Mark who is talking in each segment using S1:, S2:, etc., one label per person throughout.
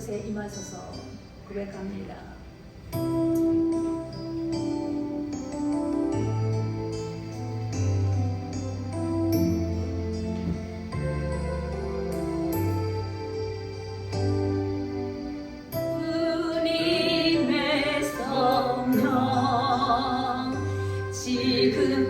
S1: 이곳에 임하소서 고백합니다. 주님의 성령 지금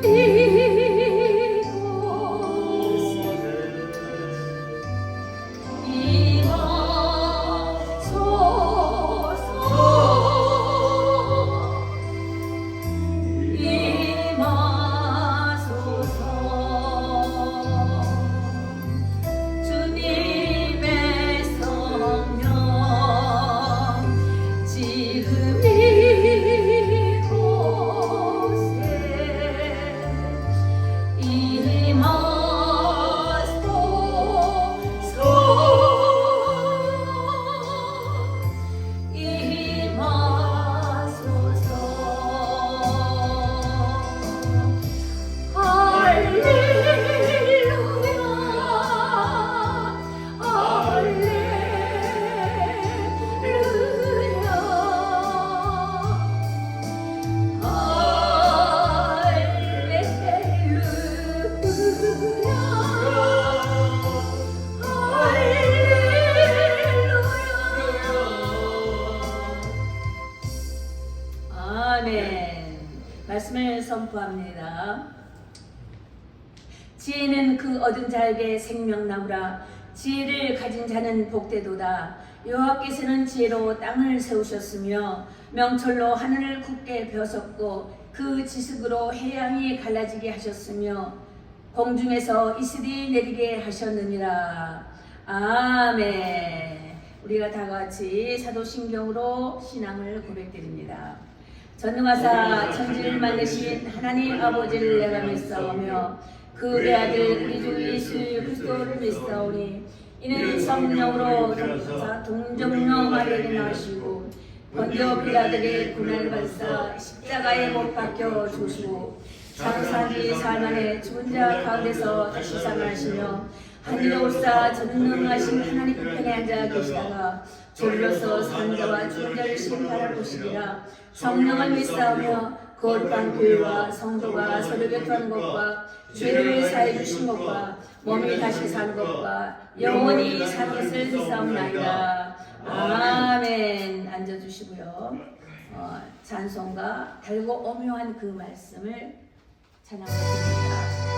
S1: 지혜는 그 얻은 자에게 생명나무라. 지혜를 가진 자는 복되도다. 여호와께서는 지혜로 땅을 세우셨으며 명철로 하늘을 굳게 벼셨고 그 지식으로 해양이 갈라지게 하셨으며 공중에서 이슬이 내리게 하셨느니라. 아멘. 우리가 다 같이 사도신경으로 신앙을 고백드립니다. 전능하사 천지를 만드신 하나님 아버지를 내가 믿사오며 그 내 아들 우리 주 예수 그리스도를 믿사오니 이는 성령으로 동정녀 마리아에게 나시고 본디오 빌라도에게 고난을 받으사 십자가에 못 박혀 죽으시고 장사한 지 사흘 만에 죽은 자 가운데서 다시 살아나시며 하늘에 올사 전능하신 하나님 우편에 앉아 계시다가 졸로서 산 자와 죽은 자를 심판할 것이니라. 성령을 믿사오며 거룩한 교회와 성도가 서로 교통하는 것과 죄를 사해 주신 것과 몸이 다시 사는 것과 영원히 사는 것을 믿사옵나이다. 아멘. 앉아주시고요. 찬송가 달고 오묘한 그 말씀을 찬양하십니다.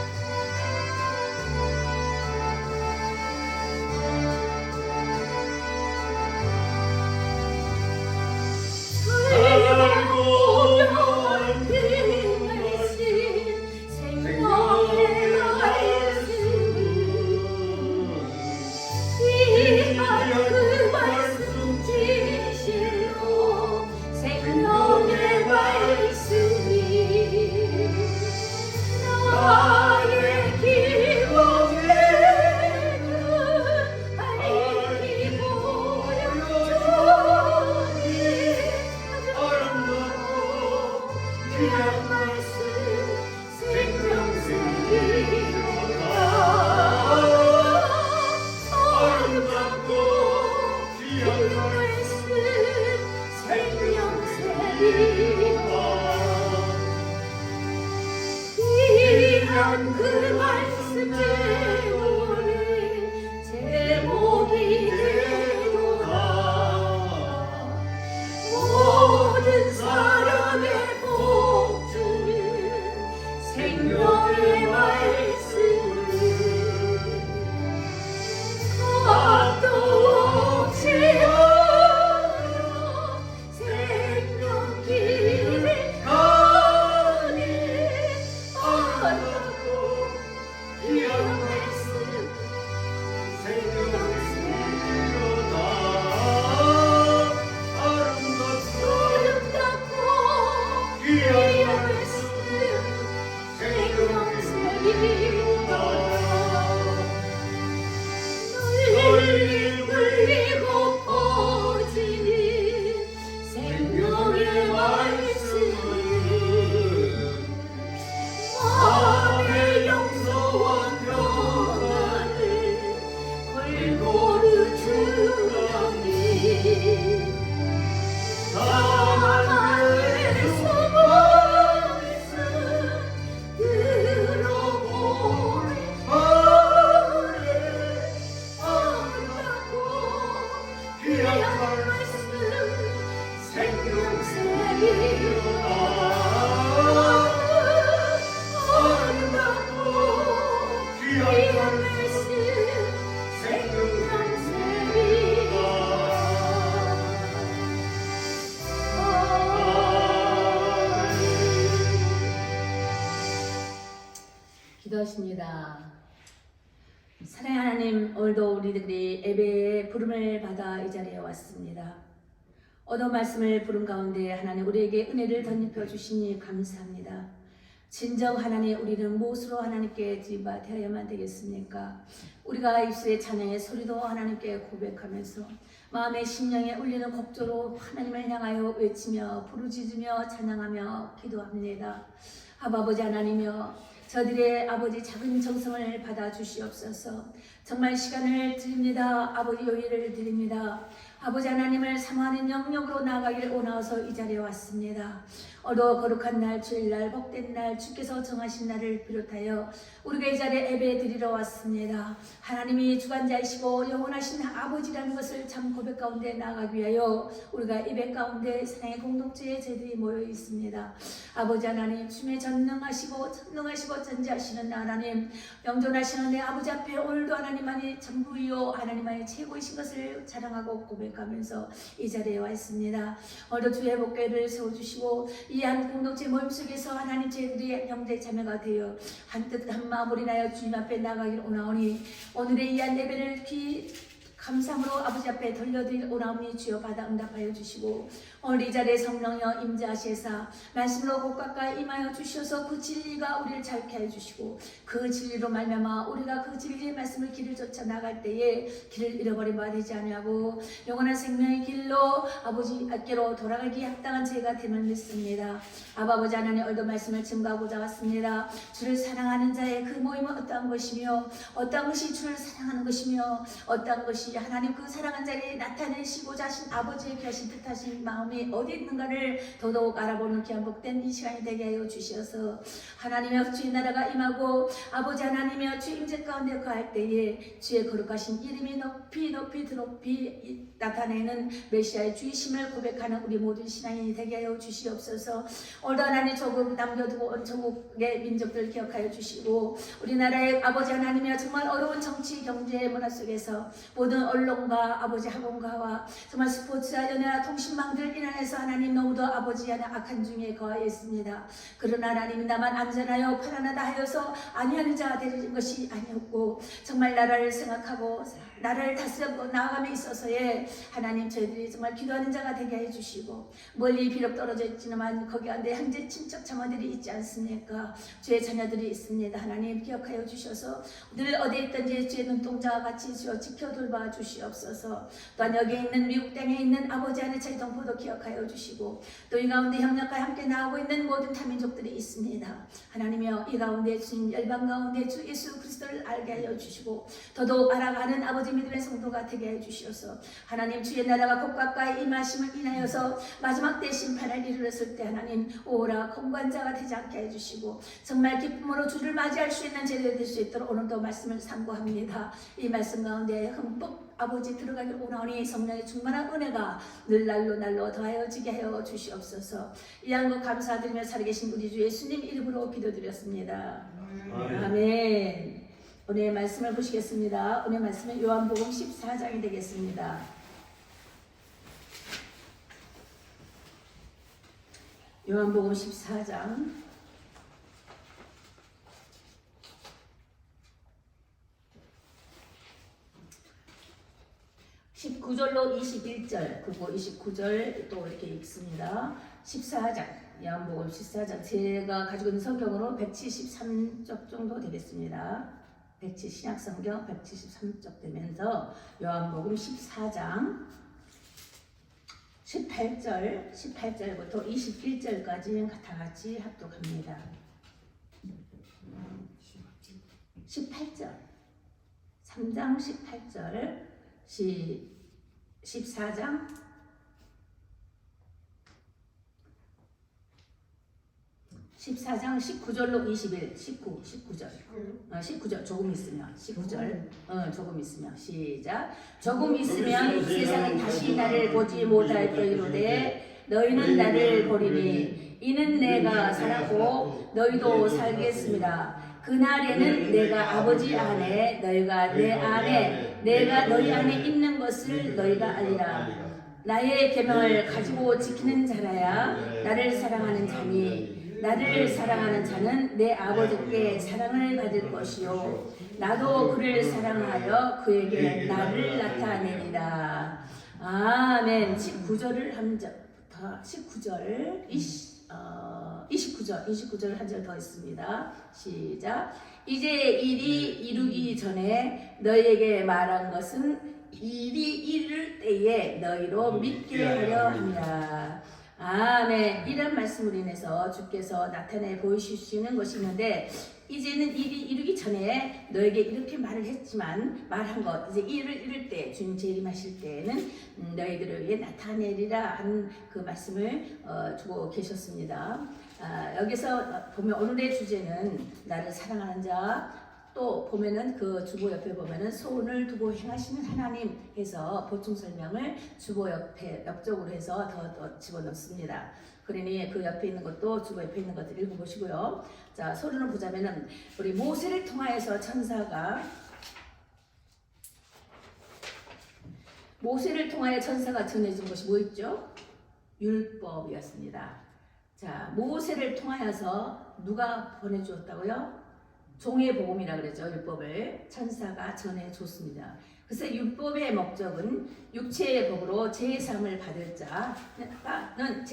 S1: 기도하십니다. 사랑하는 하나님, 오늘도 우리들이 예배의 부름을 받아 이 자리에 왔습니다. 얻어 말씀을 부른 가운데 하나님 우리에게 은혜를 덧입혀 주시니 감사합니다. 진정 하나님, 우리는 무엇으로 하나님께 드려야만 되겠습니까? 우리가 입술의 찬양의 소리도 하나님께 고백하면서 마음의 심령에 울리는 곡조로 하나님을 향하여 외치며 부르짖으며 찬양하며 기도합니다. 아버지 하나님이여, 저들의 아버지 작은 정성을 받아 주시옵소서. 정말 시간을 드립니다. 아버지 요일을 드립니다. 아버지 하나님을 사모하는 영역으로 나아가기를 원하어서 이 자리에 왔습니다. 어두워 거룩한 날, 주일날, 복된 날, 주께서 정하신 날을 비롯하여 우리가 이 자리에 예배 드리러 왔습니다. 하나님이 주관자이시고 영원하신 아버지라는 것을 참 고백 가운데 나아가기 위하여 우리가 예배 가운데 사랑의 공동체에 저희들이 모여 있습니다. 아버지 하나님, 주의 전능하시고 전지하시는 하나님, 영존하시는 내 아버지 앞에 오늘도 하나님만이 전부이요 하나님만이 최고이신 것을 자랑하고 고백하면서 이 자리에 와 있습니다. 오늘도 주의 복궤를 세워주시고 이 한 공동체 모임 속에서 하나님 저희들이 형제 자매가 되어 한뜻 한마음으로 인하여 주님 앞에 나가기를 원하오니 오늘의 이 한 예배를 감사함으로 아버지 앞에 돌려드릴 오나오니 주여 받아 응답하여 주시고 오늘 이 자리에 성령여 임재하시사 말씀으로 곧 가까이 임하여 주셔서 그 진리가 우리를 자유케 하여 주시고 그 진리로 말미암아 우리가 그 진리의 말씀을 길을 쫓아 나갈 때에 길을 잃어버린 바 되지 아니하고 영원한 생명의 길로 아버지 앞께로 돌아가기에 합당한 저희가 됨을 믿습니다. 아버지 하나님 오늘도 말씀을 증거하고자 왔습니다. 주를 사랑하는 자의 그 모임은 어떠한 것이며 어떠한 것이 주를 사랑하는 것이며 어떠한 것이 하나님 그 사랑한 자를 나타내시고자 하신 아버지의 귀하신 뜻하신 마음이 어디 있는가를 더더욱 알아보는 귀한 복된 이 시간이 되게 하여 주시어서 하나님의 주의 나라가 임하고 아버지 하나님의 주 임재 가운데 거할 때에 주의 거룩하신 이름이 높이 나타내는 메시아의 주이심을 고백하는 우리 모든 신앙인이 되게 하여 주시옵소서. 오늘도 하나님 조국 남겨두고 온 전국의 민족들 기억하여 주시고 우리나라의 아버지 하나님이여 정말 어려운 정치 경제 문화 속에서 모든 언론과 아버지 학원가와 정말 스포츠와 연예와 통신망들 인하여서 하나님 너무도 아버지 하나 악한 중에 거하여 있습니다. 그러나 하나님 나만 안전하여 편안하다 하여서 아니하는 자가 되는 것이 아니었고 정말 나라를 생각하고 나라를 다스리고 나아감에 있어서의 하나님 저희들이 정말 기도하는 자가 되게 해주시고 멀리 비록 떨어져 있지만 거기 안에 형제 친척 자매들이 있지 않습니까? 주의 자녀들이 있습니다. 하나님 기억하여 주셔서 늘 어디에 있든지 주의 눈동자와 같이 주여 지켜 돌봐 주시옵소서. 또한 여기 있는 미국 땅에 있는 아버지 하나님 저희 동포도 기억하여 주시고 또 이 가운데 협력과 함께 나오고 있는 모든 타민족들이 있습니다. 하나님이여 이 가운데 주님 열방 가운데 주 예수 그리스도를 알게 하여 주시고 더더욱 알아가는 아버지 믿음의 성도가 되게 해 주시옵소서. 하나님 주의 나라가 곧 가까이 임하심을 인하여서 마지막 때 심판을 이르렀을 때 하나님 오라 공관자가 되지 않게 해주시고 정말 기쁨으로 주를 맞이할 수 있는 제대로 될 수 있도록 오늘도 말씀을 상고합니다. 이 말씀 가운데 흠뻑 아버지 들어가길 원하오니 성령의 충만한 은혜가 늘 날로 더하여지게 하여 주시옵소서. 이 한국 감사드리며 살아계신 우리 주 예수님 이름으로 기도드렸습니다. 아멘. 오늘 말씀을 보시겠습니다. 오늘 말씀은 요한복음 14장이 되겠습니다. 요한복음 14장 19절로 21절 그리고 29절 또 이렇게 읽습니다. 14장 요한복음 14장 제가 가지고 있는 성경으로 173쪽 정도 되겠습니다. 신약성경 173쪽 되면서 요한복음 14장 18절부터 21절까지 다 같이 합독합니다. 18절 3장 18절 14장 19절로 19절 19절 조금 있으면 19절 조금 있으면 시작. 조금 있으면 세상이 다시 나를 보지 못할 터이로되 너희는 나를 보리니 이는 내가 살았고 너희도 살겠습니다. 그날에는 내가 아버지 안에 너희가 내 안에 내가 너희 안에 있는 것을 너희가 알리라. 나의 계명을 가지고 지키는 자라야 나를 사랑하는 자니 나를 사랑하는 자는 내 아버지께 사랑을 받을 것이요 나도 그를 사랑하여 그에게 나를 나타내리라. 아멘. 19절을 한 절부터 19절 29절 한 절 더 있습니다. 시작. 이제 일이 이루기 전에 너희에게 말한 것은 일이 이룰 때에 너희로 믿게 하려 함이라. 아멘. 이런 말씀으로 인해서 주께서 나타내 보이시는 것이 있는데 이제는 일이 이르기 전에 너에게 이렇게 말을 했지만 말한 것 이제 일을 이룰 때 주님 재림하실 때에는 너희들을 위해 나타내리라 하는 그 말씀을 주고 계셨습니다. 여기서 보면 오늘의 주제는 나를 사랑하는 자, 또 보면은 그 주보 옆에 보면은 소원을 두고 행하시는 하나님 해서 보충 설명을 주보 옆쪽으로 해서 더 집어넣습니다. 그러니 그 옆에 있는 것도 주보 옆에 있는 것들 읽어보시고요. 자, 소리를 보자면은 우리 모세를 통하여서 모세를 통하여 천사가 전해준 것이 뭐 있죠? 율법이었습니다. 자, 모세를 통하여서 누가 보내주었다고요? 종의 복음이라 그러죠. 율법을 천사가 전해줬습니다. 그래서 율법의 목적은 육체의 법으로 제3을 받을 자는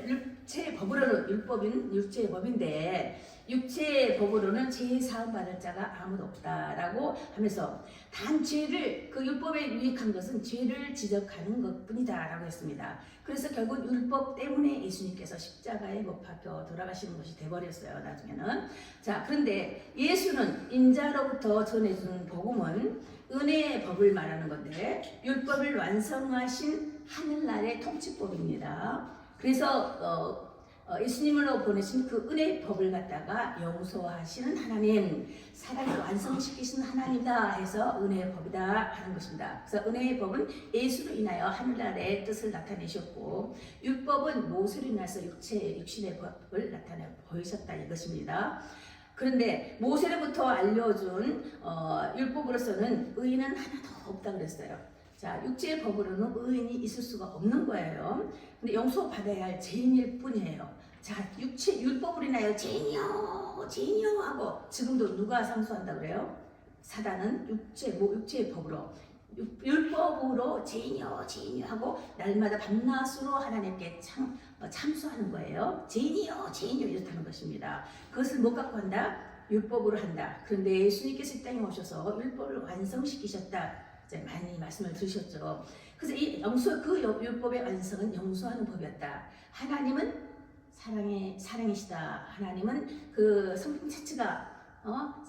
S1: 육체의 법으로는 율법인 육체의 법인데 육체의 법으로는 제3 받을 자가 아무도 없다라고 하면서 단 죄를 그 율법에 유익한 것은 죄를 지적하는 것뿐이다라고 했습니다. 그래서 결국 율법 때문에 예수님께서 십자가에 못 박혀 돌아가시는 것이 돼버렸어요. 나중에는. 자, 그런데 예수는 인자로부터 전해준 복음은 은혜의 법을 말하는 건데 율법을 완성하신 하늘나라의 통치법입니다. 그래서 예수님으로 보내신 그 은혜의 법을 갖다가 용서하시는 하나님, 사랑을 완성시키시는 하나님이다 해서 은혜의 법이다 하는 것입니다. 그래서 은혜의 법은 예수로 인하여 하늘나라의 뜻을 나타내셨고 율법은 모세로 인해서 육신의 법을 나타내 보이셨다 이것입니다. 그런데 모세로부터 알려준 율법으로서는 의인은 하나도 없다 그랬어요. 자, 육체의 법으로는 의인이 있을 수가 없는 거예요. 근데 용서받아야 할 죄인일 뿐이에요. 자, 율법으로 인하여 죄인이요 하고 지금도 누가 상소한다 그래요? 사단은 육체의 법으로 율법으로 죄인이요 하고 날마다 밤낮으로 하나님께 참수하는 거예요. 죄인이요 이렇다는 것입니다. 그것을 못 갖고 한다? 율법으로 한다. 그런데 예수님께서 이 땅에 오셔서 율법을 완성시키셨다. 많이 말씀을 드셨죠. 그래서 그 율법의 완성은 용서하는 법이었다. 하나님은 사랑이시다. 하나님은 그 성품 자체가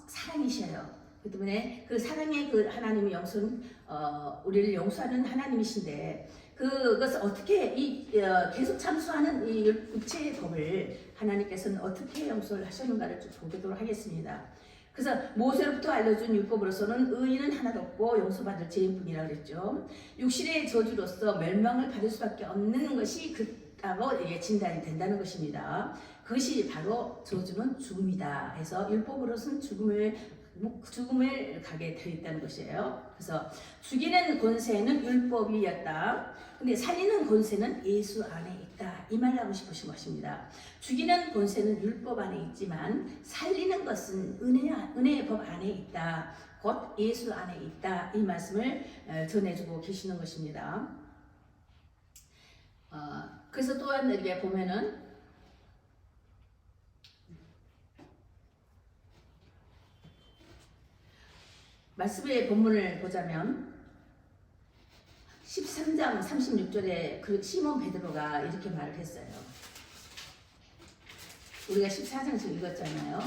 S1: 사랑이셔요. 그 때문에 그 사랑의 그 하나님의 용서는 우리를 용서하는 하나님이신데 그것을 어떻게 계속 참수하는 이 육체의 법을 하나님께서는 어떻게 용서를 하셨는가를 좀 보도록 하겠습니다. 그래서 모세로부터 알려준 율법으로서는 의인은 하나도 없고 용서받을 죄인뿐이라 그랬죠. 육신의 저주로서 멸망을 받을 수밖에 없는 것이 그라고 진단이 된다는 것입니다. 그것이 바로 저주는 죽음이다 해서 율법으로서는 죽음을 가게 되어 있다는 것이에요. 그래서 죽이는 권세는 율법이었다. 근데 살리는 권세는 예수 안에 있다. 이 말을 하고 싶으신 것입니다. 죽이는 권세는 율법 안에 있지만 살리는 것은 은혜의 법 안에 있다. 곧 예수 안에 있다. 이 말씀을 전해주고 계시는 것입니다. 그래서 또한 이렇게 보면은 말씀의 본문을 보자면 13장 36절에 그 시몬 베드로가 이렇게 말을 했어요. 우리가 14장에서 읽었잖아요.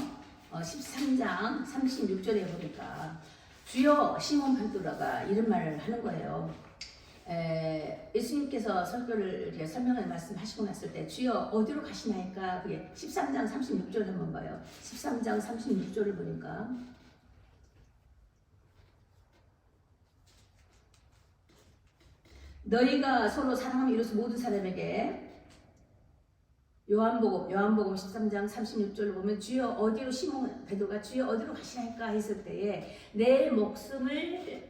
S1: 13장 36절에 보니까 주여 시몬 베드로가 이런 말을 하는 거예요. 예수님께서 설교를 설명을 말씀하시고 났을 때 주여 어디로 가시나이까 그게 13장 36절을 한번 봐요. 13장 36절을 보니까 너희가 서로 사랑하면 이로써 모든 사람에게 요한복음 13장 36절을 보면 주여 어디로 시몬 베드로가 주여 어디로 가시나이까 했을 때에 내 목숨을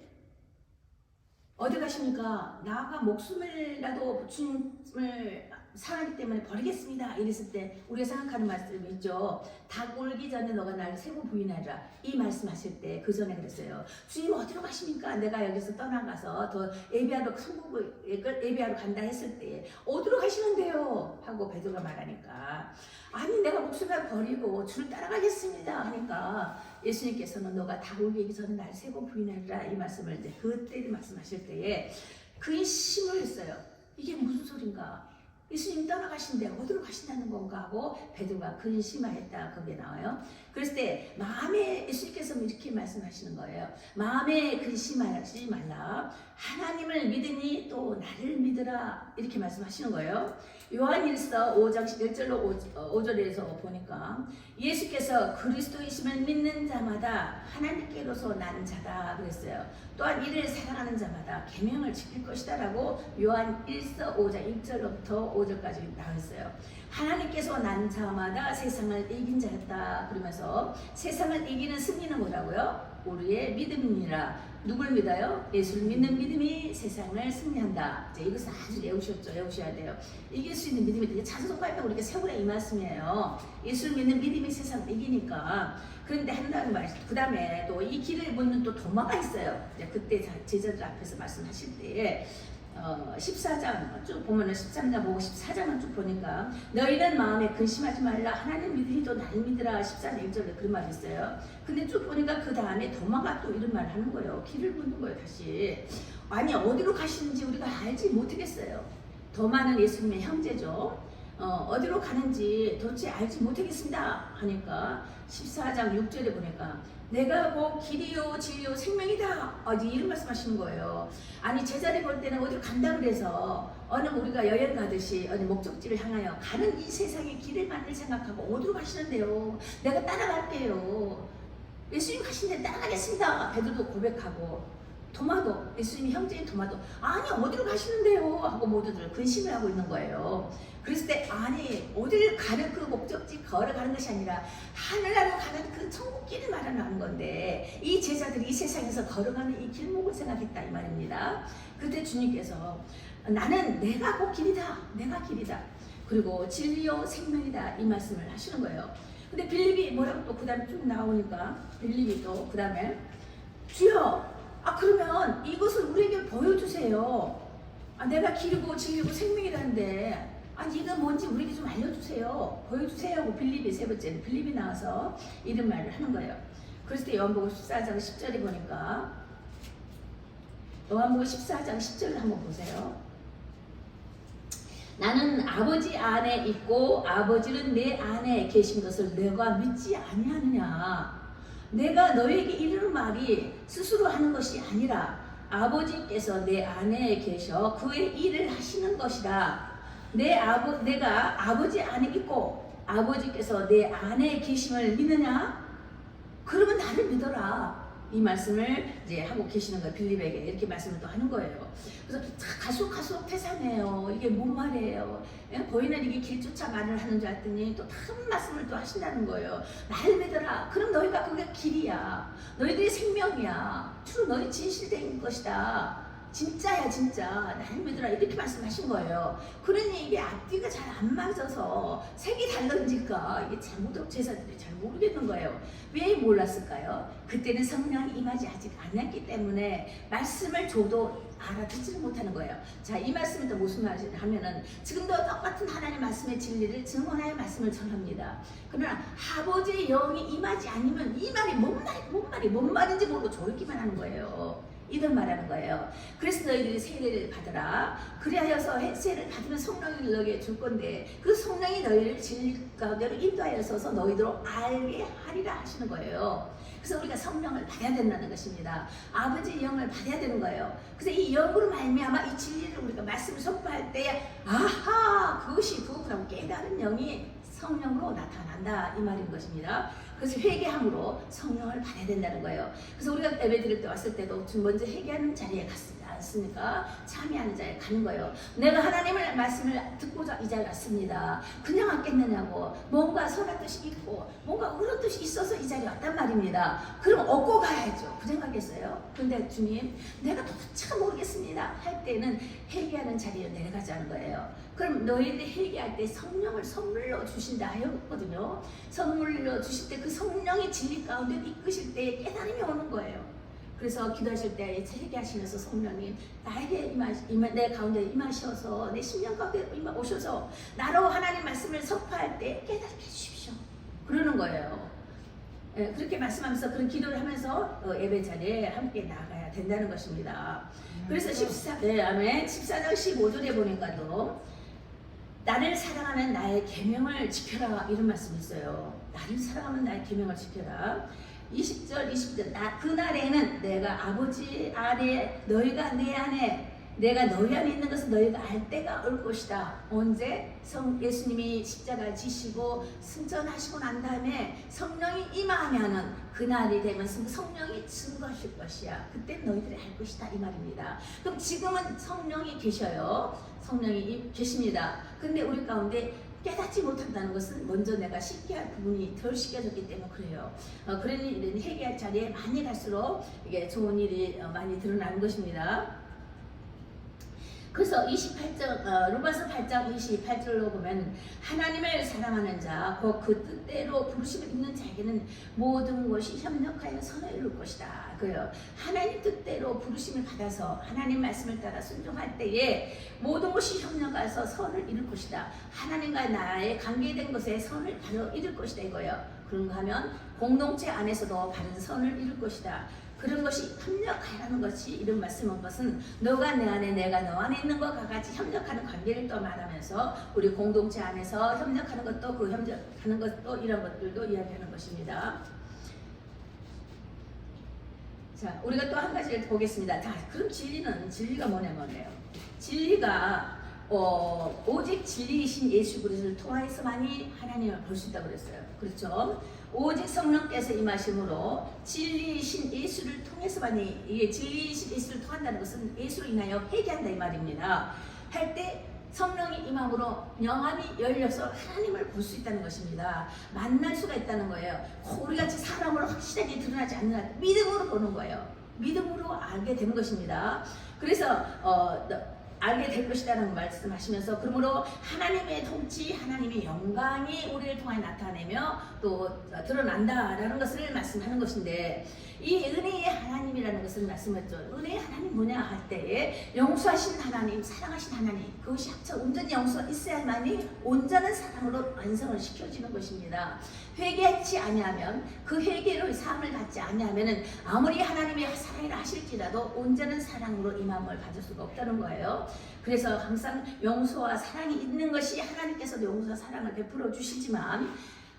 S1: 어디 가십니까? 나가 목숨을라도 주님을 사랑하기 때문에 버리겠습니다. 이랬을 때 우리가 생각하는 말씀이 있죠. 닭 울기 전에 너가 나를 세 번 부인하라. 이 말씀하실 때 그 전에 그랬어요. 주님 어디로 가십니까? 내가 여기서 떠나가서 더 예배하러 간다 했을 때 어디로 가시는데요? 하고 베드로가 말하니까 아니 내가 목숨을 버리고 주를 따라가겠습니다 하니까 예수님께서는 너가 닭 울기 전에 나를 세 번 부인하라 이 말씀을 그때 말씀하실 때에 그의 심을 했어요. 이게 무슨 소린가? 예수님 떠나가신데 어디로 가신다는 건가 하고 베드로가 근심하였다. 거기에 나와요. 그랬을 때 마음에 예수님께서 이렇게 말씀하시는 거예요. 마음에 근심하지 말라. 하나님을 믿으니 또 나를 믿으라. 이렇게 말씀하시는 거예요. 요한일서 5장 1절로 5절에서 보니까 예수께서 그리스도이심을 믿는 자마다 하나님께로서 난 자다 그랬어요. 또한 이를 사랑하는 자마다 계명을 지킬 것이다 라고 요한일서 5장 1절로부터 5절까지 나왔어요. 하나님께서 난 자마다 세상을 이긴 자였다 그러면서 세상을 이기는 승리는 뭐라고요? 우리의 믿음이니라. 누굴 믿어요? 예수를 믿는 믿음이 세상을 승리한다. 이제 이것을 아주 외우셔야 돼요. 이길 수 있는 믿음이 되게 찬송가에 우리가 세우라 이 말씀이에요. 예수를 믿는 믿음이 세상을 이기니까. 그런데 한다는 말, 그 다음에 또 이 길을 묻는 또 도마가 있어요. 그때 제자들 앞에서 말씀하실 때에 14장 쭉 보면은 13장 보고 14장을 쭉 보니까 너희는 마음에 근심하지 말라 하나님 믿으니 또 나를 믿으라 14장 1절에 그런 말이 있어요. 근데 쭉 보니까 그 다음에 도마가 또 이런 말을 하는 거예요. 길을 묻는 거예요. 다시 아니 어디로 가시는지 우리가 알지 못하겠어요. 도마는 예수님의 형제죠. 어디로 가는지 도대체 알지 못하겠습니다 하니까 14장 6절에 보니까 내가 곧 길이요 진리요 생명이다. 이런 말씀하시는 거예요. 아니 제자리 볼 때는 어디로 간다 그래서 어느 우리가 여행 가듯이 어느 목적지를 향하여 가는 이 세상의 길을만을 생각하고 어디로 가시는데요. 내가 따라갈게요. 예수님 가시는데 따라가겠습니다. 베드로도 고백하고 도마도 예수님이 형제인 도마도 아니 어디로 가시는데요 하고 모두들 근심을 하고 있는 거예요. 그랬을 때 아니 어디를 가는 그 목적지 걸어가는 것이 아니라 하늘나라로 가는 그 천국길을 말하는 건데 이 제자들이 이 세상에서 걸어가는 이 길목을 생각했다 이 말입니다. 그때 주님께서 나는 내가 곧 길이다. 내가 길이다. 그리고 진리요 생명이다 이 말씀을 하시는 거예요. 근데 빌립이 뭐라고 또 그 다음에 쭉 나오니까 빌립이 또 그 다음에 주여 그러면 이것을 우리에게 보여주세요. 내가 길이고 진리고 생명이라는데 이거 뭔지 우리에게 좀 알려주세요. 보여주세요 하고 빌립이 세 번째 빌립이 나와서 이런 말을 하는 거예요. 그랬을 때 요한복음 14장 10절에 보니까 요한복음 14장 10절을 한번 보세요. 나는 아버지 안에 있고 아버지는 내 안에 계신 것을 내가 믿지 아니하느냐. 내가 너에게 이르는 말이 스스로 하는 것이 아니라 아버지께서 내 안에 계셔 그의 일을 하시는 것이다. 내가 아버지 안에 있고 아버지께서 내 안에 계심을 믿느냐? 그러면 나를 믿어라. 이 말씀을 이제 하고 계시는 거예요. 빌립에게 이렇게 말씀을 또 하는 거예요. 그래서 갈수록 태산해요. 이게 뭔 말이에요? 보이는 이게 길조차 말을 하는 줄 알았더니 또 다른 말씀을 또 하신다는 거예요. 나를 믿어라. 그럼 너희가 그게 길이야. 너희들이 생명이야. 주로 너희 진실된 것이다. 진짜야 진짜 나를 믿으라 이렇게 말씀하신 거예요. 그러니 이게 앞뒤가 잘 안 맞아서 색이 다르니까 이게 제자들이 잘 모르겠는 거예요. 왜 몰랐을까요? 그때는 성령이 임하지 아직 않았기 때문에 말씀을 줘도 알아듣지를 못하는 거예요. 자, 이 말씀은 또 무슨 말이냐 하면은 지금도 똑같은 하나님의 말씀의 진리를 증언하여 말씀을 전합니다. 그러나 아버지의 영이 임하지 않으면 이 말이 뭔 말인지 모르고 조르기만 하는 거예요. 이걸 말하는 거예요. 그래서 너희들이 세례를 받으라. 그리하여서 세례를 받으면 성령을 너희에게 줄 건데 그 성령이 너희를 진리 가운데로 인도하여 서서 너희들로 알게 하리라 하시는 거예요. 그래서 우리가 성령을 받아야 된다는 것입니다. 아버지의 영을 받아야 되는 거예요. 그래서 이 영으로 말미암아 이 진리를 우리가 말씀을 선포할 때에 아하 그것이 그거라고 깨달은 영이 성령으로 나타난다 이 말인 것입니다. 그래서 회개함으로 성령을 받아야 된다는 거예요. 그래서 우리가 예배 드릴 때 왔을 때도 먼저 회개하는 자리에 갔습니다. 않습니까? 참여하는 자리에 가는 거예요. 내가 하나님의 말씀을 듣고자 이 자리에 왔습니다. 그냥 왔겠느냐고. 뭔가 선한 뜻이 있고 뭔가 그런 뜻이 있어서 이 자리에 왔단 말입니다. 그럼 얻고 가야죠. 그 생각했어요. 근데 주님 내가 도대체 모르겠습니다 할 때는 회개하는 자리에 내려가자는 거예요. 그럼 너희들이 회개할 때 성령을 선물로 주신다 하였거든요. 선물로 주실 때 그 성령의 진리 가운데 이끄실 때 깨달음이 오는 거예요. 그래서 기도하실 때 회개하시면서 성령님 나에게 내 가운데 임하셔서 내 심령 가운데 오셔서 나로 하나님 말씀을 선포할 때 깨닫게 해주십시오. 그러는 거예요. 예, 그렇게 말씀하면서 그런 기도를 하면서 예배 자리에 함께 나가야 된다는 것입니다. 그래서 14장 15절에 보니까도 나를 사랑하는 나의 계명을 지켜라 이런 말씀이 있어요. 나를 사랑하면 나의 계명을 지켜라. 20절 20절 그날에는 내가 아버지 안에 너희가 내 안에 내가 너희 안에 있는 것을 너희가 알 때가 올 것이다. 언제? 예수님이 십자가를 지시고 승천하시고 난 다음에 성령이 임하면은 그날이 되면 성령이 증거하실 것이야. 그때 너희들이 알 것이다 이 말입니다. 그럼 지금은 성령이 계셔요. 성령이 계십니다. 근데 우리 가운데 깨닫지 못한다는 것은 먼저 내가 쉽게 할 부분이 덜 쉽게졌기 때문에 그래요. 그러니 이런 회개할 자리에 많이 갈수록 이게 좋은 일이 많이 드러나는 것입니다. 그래서 28절 로마서 8장 28절로 보면 하나님을 사랑하는 자 곧 그 뜻대로 부르심을 입는 자에게는 모든 것이 협력하여 선을 이룰 것이다. 그래요. 하나님 뜻대로 부르심을 받아서 하나님 말씀을 따라 순종할 때에 모든 것이 협력해서 선을 이룰 것이다. 하나님과 나의 관계된 것에 선을 바로 이룰 것이다 이거예요. 그런가 하면 공동체 안에서도 바른 선을 이룰 것이다. 그런 것이 협력하라는 것이 이런 말씀한 것은 너가 내 안에 내가 너 안에 있는 것과 같이 협력하는 관계를 또 말하면서 우리 공동체 안에서 협력하는 것도 그 협력하는 것도 이런 것들도 이야기하는 것입니다. 자, 우리가 또 한 가지를 보겠습니다. 자, 그럼 진리가 뭐냐면요. 진리가 오직 진리이신 예수 그리스도를 통하여서만이 하나님을 볼 수 있다고 그랬어요. 그렇죠? 오직 성령께서 임하심으로 진리이신 예수를 통해서만이 이게 진리이신 예수를 통한다는 것은 예수로 인하여 회개한다 이 말입니다. 할 때 성령이 임함으로 영안이 열려서 하나님을 볼 수 있다는 것입니다. 만날 수가 있다는 거예요. 우리같이 사람으로 확실하게 드러나지 않는 믿음으로 보는 거예요. 믿음으로 알게 되는 것입니다. 그래서 알게 될 것이라는 말씀하시면서 그러므로 하나님의 통치, 하나님의 영광이 우리를 통해 나타내며 또 드러난다라는 것을 말씀하는 것인데 이 은혜의 하나님이라는 것을 말씀했죠. 은혜의 하나님 뭐냐 할 때에 용서하신 하나님, 사랑하신 하나님 그것이 합쳐 온전히 용서가 있어야만이 온전한 사랑으로 완성을 시켜지는 것입니다. 회개하지 아니하면 그 회개로 사함을 갖지 아니하면은 아무리 하나님의 사랑이라 하실지라도 온전한 사랑으로 이 마음을 가질 수가 없다는 거예요. 그래서 항상 용서와 사랑이 있는 것이 하나님께서도 용서와 사랑을 베풀어 주시지만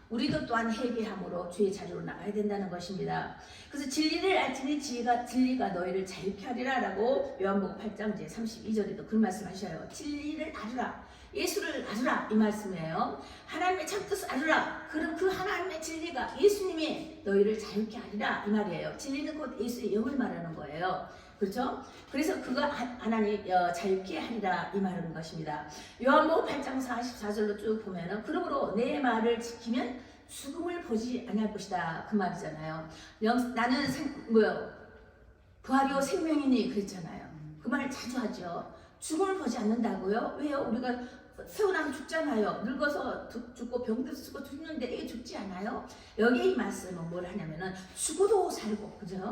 S1: 우리도 또한 회개함으로 주의 자리로 나가야 된다는 것입니다. 그래서 진리를 알지니 진리가 너희를 자유케 하리라 라고 요한복음 8장 32절에도 그 말씀하셔요. 진리를 알으라. 예수를 알으라 이 말씀이에요. 하나님의 참뜻을 알으라. 그럼 그 하나님의 진리가 예수님이 너희를 자유케 하리라 이 말이에요. 진리는 곧 예수의 영을 말하는 거예요. 그렇죠? 그래서 그가 하나님 자유케 하리라 이 말하는 것입니다. 요한복음 8장 44절로 쭉 보면은 그러므로 내 말을 지키면 죽음을 보지 아니할 것이다 그 말이잖아요. 나는 부활이요 생명이니 그랬잖아요. 그 말을 자주 하죠. 죽음을 보지 않는다고요? 왜요? 우리가 태어나면 죽잖아요. 늙어서 죽고 병들어 죽고 죽는데 이게 죽지 않아요? 여기 이 말씀은 뭘 하냐면은 죽어도 살고 그죠?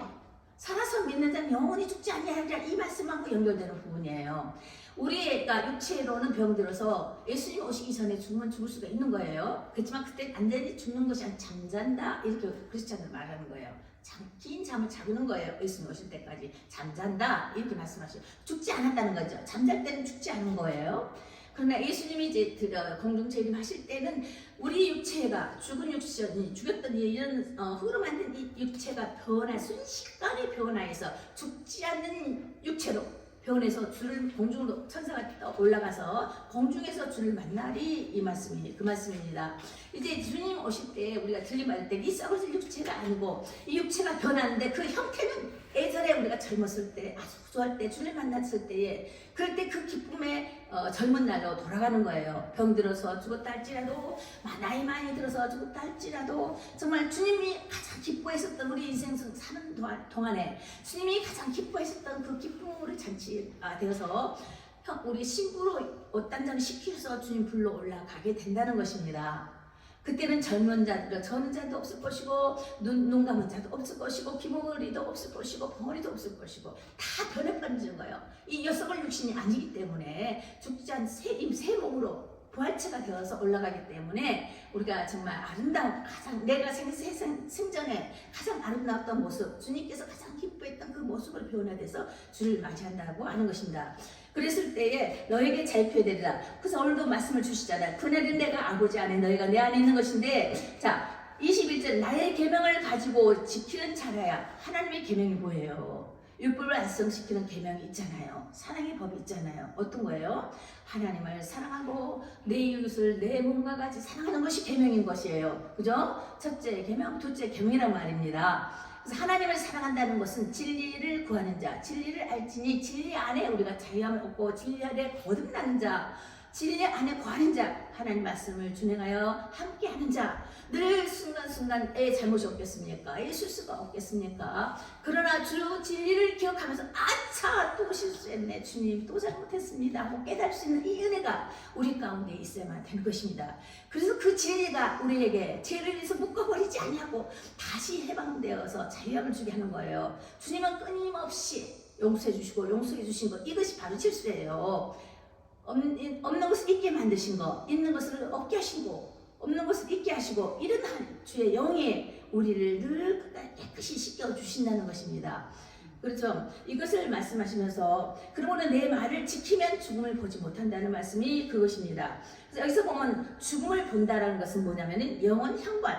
S1: 살아서 믿는 자는 영원히 죽지 아니하리라 이 말씀하고 연결되는 부분이에요. 우리가 육체로는 병들어서 예수님 오시기 전에 죽으면 죽을 수가 있는 거예요. 그렇지만 그때 완전히 죽는 것이 아니라 잠잔다 이렇게 크리스찬들 말하는 거예요. 긴 잠을 자는 거예요. 예수님 오실 때까지 잠잔다 이렇게 말씀하셔요. 죽지 않았다는 거죠. 잠잘 때는 죽지 않은 거예요. 그러나 예수님이 이제 공중 재림하실 때는 우리 육체가 죽은 육체니 죽였던 이런 흐름한 이 육체가 순식간에 변화해서 죽지 않는 육체로 변해서 주를 공중으로 천사가 올라가서 공중에서 주를 만나리 이 말씀이 그 말씀입니다. 이제 주님 오실 때 우리가 들림받을 때 이 썩어질 육체가 아니고 이 육체가 변하는데 그 형태는 예전에 우리가 젊었을 때 아주 좋아할 때 주를 만났을 때에 그럴 때 그 기쁨에 젊은 날로 돌아가는 거예요. 병들어서 죽었다 할지라도 나이 많이 들어서 죽었다 할지라도 정말 주님이 가장 기뻐했었던 우리 인생 사는 동안에 주님이 가장 기뻐했었던 그 기쁨으로 잔치가 되어서 우리 신부로 옷단장 시켜서 주님 불러 올라가게 된다는 것입니다. 그때는 젊은 자도 없을 것이고 눈 감은 자도 없을 것이고 기머리도 없을 것이고 벙어리도 없을 것이고 다 변해버리는 거예요. 이 썩을 육신이 아니기 때문에 죽지 않은 새 몸으로 부활체가 되어서 올라가기 때문에 우리가 정말 아름다운 내가 생전에 가장 아름다웠던 모습 주님께서 가장 기뻐했던 그 모습을 표현해서 주를 맞이한다고 하는 것입니다. 그랬을 때에 너에게 자유표가 되리라. 그래서 오늘도 말씀을 주시잖아요. 그날은 내가 아버지 안에 너희가 내 안에 있는 것인데, 자 21절 나의 계명을 가지고 지키는 자라야. 하나님의 계명이 뭐예요? 율법을 완성시키는 계명이 있잖아요. 사랑의 법이 있잖아요. 어떤 거예요? 하나님을 사랑하고 내 이웃을 내 몸과 같이 사랑하는 것이 계명인 것이에요. 그죠? 첫째 계명, 둘째 계명이란 말입니다. 그래서 하나님을 사랑한다는 것은 진리를 구하는 자, 진리를 알지니 진리 안에 우리가 자유함을 얻고 진리 안에 거듭나는 자, 진리 안에 거하는 자, 하나님 말씀을 준행하여 함께하는 자, 늘 순간순간에 잘못이 없겠습니까? 실수가 없겠습니까? 그러나 주 진리를 기억하면서 아차 또 실수했네, 주님 또 잘못했습니다 하고 깨달을 수 있는 이 은혜가 우리 가운데 있어야만 되는 것입니다. 그래서 그 진리가 우리에게 죄를 위해서 묶어버리지 아니하고 다시 해방되어서 자유함을 주게 하는 거예요. 주님은 끊임없이 용서해 주시고 용서해 주신 것, 이것이 바로 질서예요. 없는 것을 있게 만드신 거, 있는 것을 없게 하시고 없는 것을 있게 하시고, 이런 주의 영이 우리를 늘 깨끗이 씻겨주신다는 것입니다. 그렇죠? 이것을 말씀하시면서 그러므로 내 말을 지키면 죽음을 보지 못한다는 말씀이 그것입니다. 그래서 여기서 보면 죽음을 본다라는 것은 뭐냐면 영원 형벌,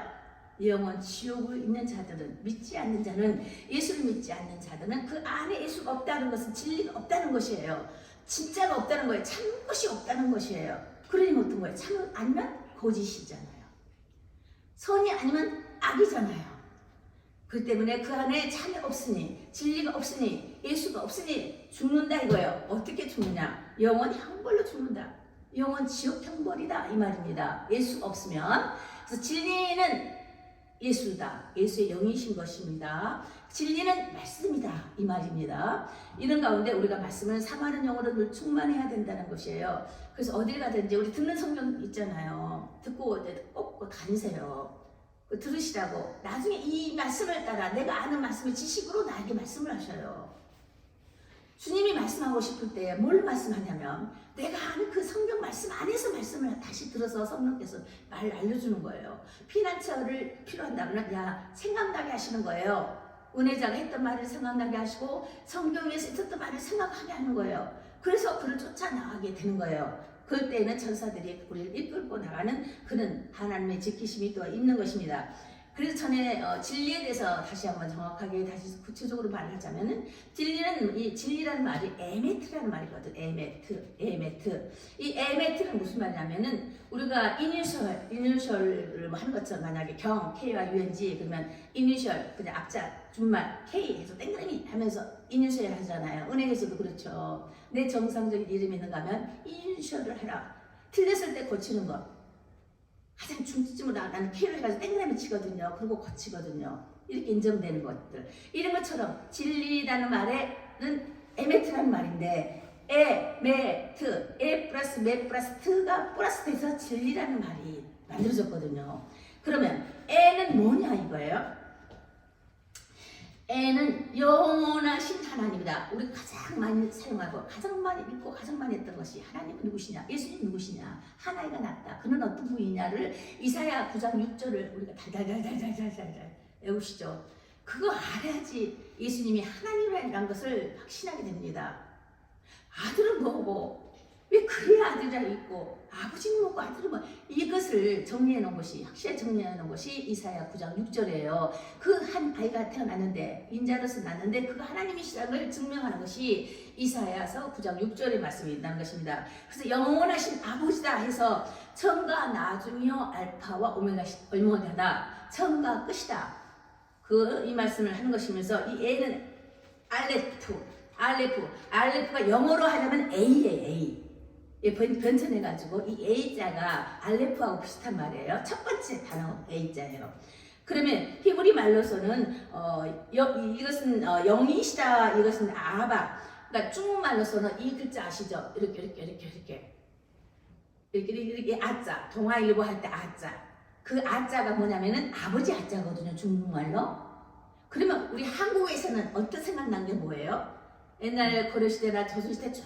S1: 영원 지옥을 있는 자들은, 믿지 않는 자는, 예수를 믿지 않는 자들은 그 안에 예수가 없다는 것은 진리가 없다는 것이에요. 진짜가 없다는 거예요. 참 것이 없다는 것이에요. 그러니 어떤 거예요? 참 아니면 거짓이잖아요. 선이 아니면 악이잖아요. 그 때문에 그 안에 참이 없으니, 진리가 없으니, 예수가 없으니 죽는다 이거예요. 어떻게 죽느냐? 영원 형벌로 죽는다. 영원 지옥 형벌이다 이 말입니다. 예수가 없으면. 그래서 진리는 예수다. 예수의 영이신 것입니다. 진리는 말씀이다 이 말입니다. 이런 가운데 우리가 말씀을 사모하는 영으로 늘 충만해야 된다는 것이에요. 그래서 어딜 가든지 우리 듣는 성경 있잖아요. 듣고 꼭 다니세요. 들으시라고. 나중에 이 말씀을 따라 내가 아는 말씀을 지식으로 나에게 말씀을 하셔요. 주님이 말씀하고 싶을 때 뭘 말씀하냐면 내가 아는 그 성경 말씀 안에서 말씀을 다시 들어서 성령께서 말 알려주는 거예요. 피난처를 필요한다면 야 생각나게 하시는 거예요. 은혜자가 했던 말을 생각나게 하시고 성경에서 듣던 말을 생각하게 하는 거예요. 그래서 그를 쫓아나가게 되는 거예요. 그럴 때에는 천사들이 우리를 이끌고 나가는 그런 하나님의 지키심이 또 있는 것입니다. 그래서 전에 진리에 대해서 다시 한번 정확하게 다시 구체적으로 말을 하자면은 진리는 이 진리라는 말이 에메트라는 말이거든. 에메트. 이 에메트는 무슨 말이냐면은 우리가 이니셜을 하는 것처럼 만약에 경 K와 UNG 그러면 이니셜 그냥 앞자 준말 K 해서 땡그라미 하면서 이니셜 하잖아요. 은행에서도 그렇죠. 내 정상적인 이름이 있는가 하면 이니셜을 해라. 틀렸을 때 고치는 것. 가장 중점으로 나는 K로 해가지고 땡그라미 치거든요. 그리고 고치거든요. 이렇게 인정되는 것들. 이런 것처럼 진리라는 말에는 에메트라는 말인데 에메트, 에 플러스 메 플러스 트가 플러스 돼서 진리라는 말이 만들어졌거든요. 그러면 에는 뭐냐 이거예요? 에는 영원하신 하나님이다. 우리가 가장 많이 사용하고 가장 많이 믿고 가장 많이 했던 것이 하나님은 누구시냐? 예수님 누구시냐? 하나이가 낫다. 그는 어떤 분이냐를 이사야 9장 6절을 우리가 달달달달달달달 외우시죠. 그거 알아야지 예수님이 하나님이라는 것을 확신하게 됩니다. 아들은 뭐고 왜 그의 아들이라 있고 아버지는 뭐고 아들은 뭐 이것을 정리해 놓은 것이 확실히 정리해 놓은 것이 이사야 9장 6절이에요. 그 한 아이가 태어났는데 인자로서 낳는데 그가 하나님이시라는 걸 증명하는 것이 이사야서 9장 6절의 말씀이 있다는 것입니다. 그래서 영원하신 아버지다 해서 처음과 나중이요 알파와 오메가다. 처음과 끝이다. 이 말씀을 하는 것이면서 이 A는 알레프가 영어로 하자면 A예요. A. 변천해가지고 이 A자가 알레프하고 비슷한 말이에요. 첫 번째 단어 A자예요. 그러면 히브리 말로서는 이것은 영이시다. 이것은 아바. 그러니까 중국말로서는 이 글자 아시죠? 이렇게 아자. 동아일보 할 때 아자. 그 아자가 뭐냐면은 아버지 아자거든요. 중국말로. 그러면 우리 한국에서는 어떤 생각난 게 뭐예요? 옛날에 고려시대나 조선시대 쭉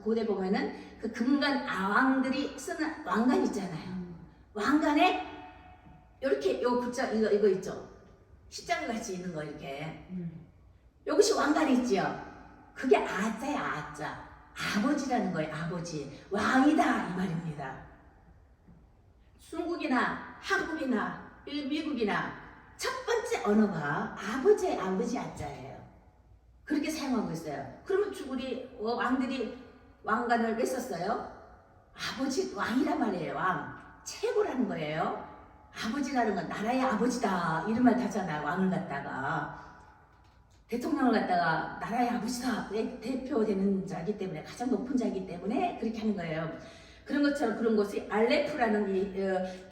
S1: 고대 보면은 그 금관 아왕들이 쓰는 왕관 있잖아요. 왕관에 이렇게 요 글자 이거 있죠. 십자가 같이 있는 거 이렇게. 요것이 왕관이 있지요. 그게 아자야 아자. 아버지라는 거예요. 아버지. 왕이다 이 말입니다. 중국이나 한국이나 미국이나 첫 번째 언어가 아버지 아자예요. 그렇게 사용하고 있어요. 그러면 우리 왕들이 왕관을 왜 썼어요? 아버지 왕이란 말이에요. 왕. 최고라는 거예요. 아버지라는 건 나라의 아버지다 이런 말 하잖아요. 왕을 갖다가 대통령을 갖다가 나라의 아버지다 대표되는 자이기 때문에 가장 높은 자이기 때문에 그렇게 하는 거예요. 그런 것처럼 그런 것이 알레프라는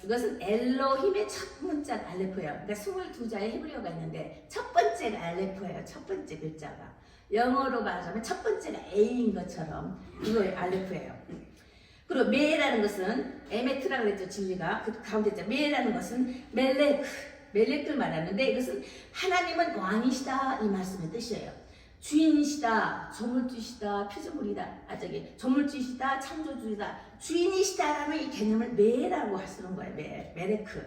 S1: 이것은 엘로힘의 첫 문자가 알레프예요. 그러니까 22자의 히브리어가 있는데 첫 번째가 알레프예요. 첫 번째 글자가. 영어로 말하자면 첫 번째가 A인 것처럼 이거 알레프예요. 그리고 메라는 것은 에메트라고 그랬죠. 진리가. 그 가운데 있죠. 메라는 것은 멜렉을 말하는데 이것은 하나님은 왕이시다 이 말씀의 뜻이에요. 주인이시다, 조물주시다, 피조물이다, 조물주시다, 창조주이다, 주인이시다라는 이 개념을 메라고 쓰는 거예요. 메레크.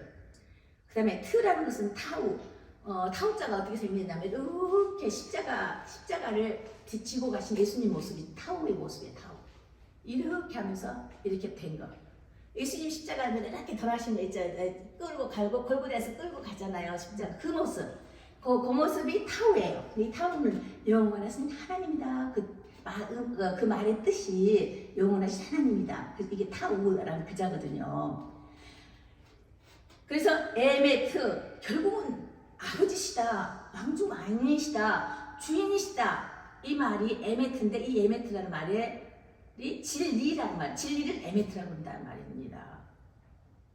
S1: 그 다음에 트라는 것은 타우. 타우자가 어떻게 생겼냐면 이렇게 십자가를 지고 가신 예수님 모습이 타우의 모습이에요. 타우. 이렇게 하면서 이렇게 된 거. 예수님 십자가 하면 이렇게 돌아가신 거 있죠. 끌고 가고 골고다에서 끌고 가잖아요. 십자가 그 모습. 그 모습이 타우예요. 이 타우는 영원하신 하나님이다. 그 말의 뜻이 영원하신 하나님이다. 이게 타우라는 글자거든요. 그래서 에메트 결국은 아버지시다, 왕이시다, 주인이시다 이 말이 에메트인데 이 에메트라는 말이 진리라는 말, 진리를 에메트라고 한다는 말입니다.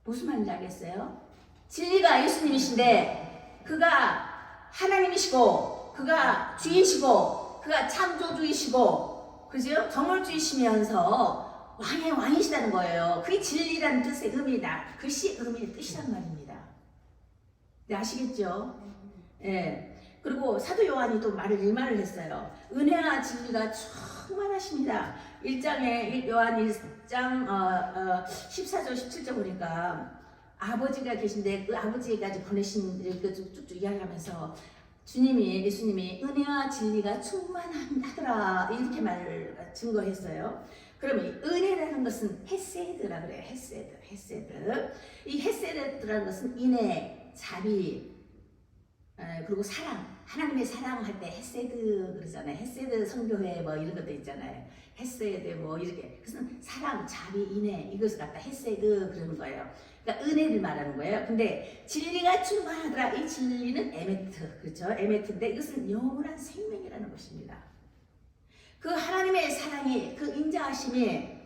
S1: 무슨 말인지 알겠어요? 진리가 예수님이신데 그가 하나님이시고 그가 주이시고 그가 창조주이시고 그죠? 정월주이시면서 왕이시다는 거예요. 그게 진리라는 뜻의 의미다. 글씨 의미의 뜻이란 말입니다. 네, 아시겠죠? 예. 그리고 사도 요한이 또 이 말을 했어요. 은혜와 진리가 충만하십니다. 1장에 요한 1장 14절 17절 보니까 아버지가 계신데 그 아버지까지 보내신 이렇게 쭉쭉 이야기하면서 예수님이 은혜와 진리가 충만하더라 이렇게 말을 증거했어요. 그러면 은혜라는 것은 헤세드라 그래요. 헤세드. 이 헤세드라는 것은 인애, 자비, 그리고 사랑. 하나님의 사랑할 때 헤세드 그러잖아요. 헤세드 성교회 뭐 이런 것도 있잖아요. 헤세드 뭐 이렇게. 그것은 사랑, 자비, 인애 이것을 갖다 헤세드 그러는 거예요. 그러니까 은혜를 말하는 거예요. 근데 진리가 충만하더라. 이 진리는 에메트, 그렇죠? 에메트인데 이것은 영원한 생명이라는 것입니다. 그 하나님의 사랑이, 그 인자하심이,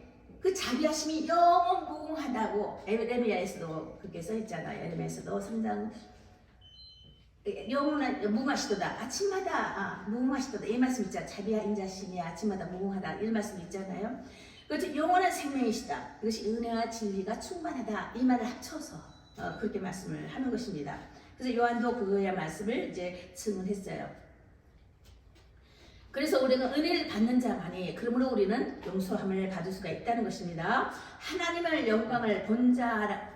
S1: 그 자비하심이 영원 무궁하다고 에레미야에서도 그렇게 써있잖아요. 에레미야에서도 3장 영원한 무궁하시도다. 아침마다 무궁하시도다. 이 말씀 있잖아요. 자비와 인자심이 아침마다 무궁하다. 이 말씀 있잖아요. 그렇죠. 영원한 생명이시다. 이것이 은혜와 진리가 충만하다. 이 말을 합쳐서 그렇게 말씀을 하는 것입니다. 그래서 요한도 그거의 말씀을 이제 증언했어요. 그래서 우리는 은혜를 받는 자만이 그러므로 우리는 용서함을 받을 수가 있다는 것입니다. 하나님의 영광을 본 자가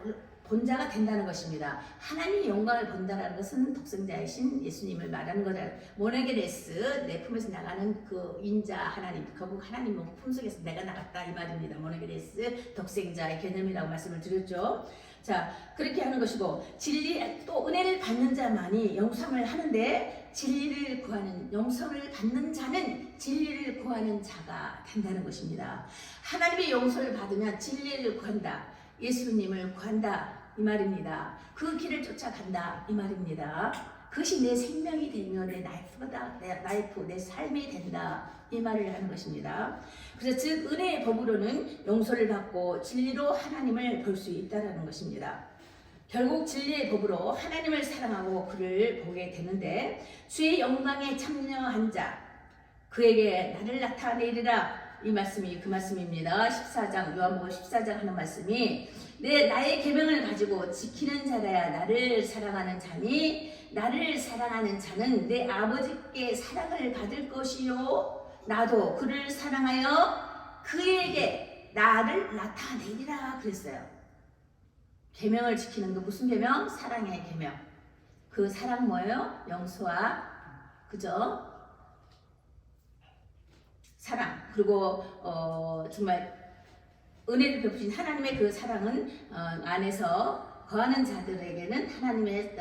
S1: 된다는 것입니다. 하나님의 영광을 본다라는 것은 독생자이신 예수님을 말하는 거다. 모네게네스, 내 품에서 나가는 그 인자 하나님, 결국 하나님 품속에서 내가 나갔다 이 말입니다. 모네게네스, 독생자의 개념이라고 말씀을 드렸죠. 자, 그렇게 하는 것이고 진리 또 은혜를 받는 자만이 용서를 하는데 진리를 구하는 용서를 받는 자는 진리를 구하는 자가 된다는 것입니다. 하나님의 용서를 받으면 진리를 구한다. 예수님을 구한다 이 말입니다. 그 길을 쫓아간다 이 말입니다. 그것이 내 생명이 되며 내 라이프, 내 삶이 된다 이 말을 하는 것입니다. 그래서 즉 은혜의 법으로는 용서를 받고 진리로 하나님을 볼 수 있다는 것입니다. 결국 진리의 법으로 하나님을 사랑하고 그를 보게 되는데 주의 영광에 참여한 자 그에게 나를 나타내리라 이 말씀이 그 말씀입니다. 14장 요한복음 14장 하는 말씀이 나의 계명을 가지고 지키는 자라야 나를 사랑하는 자니 나를 사랑하는 자는 내 아버지께 사랑을 받을 것이요 나도 그를 사랑하여 그에게 나를 나타내리라 그랬어요. 계명을 지키는 거 무슨 계명? 사랑의 계명. 그 사랑 뭐예요? 용서와 그죠? 사랑, 그리고 정말 은혜를 베푸신 하나님의 그 사랑은 안에서 거하는 자들에게는 하나님의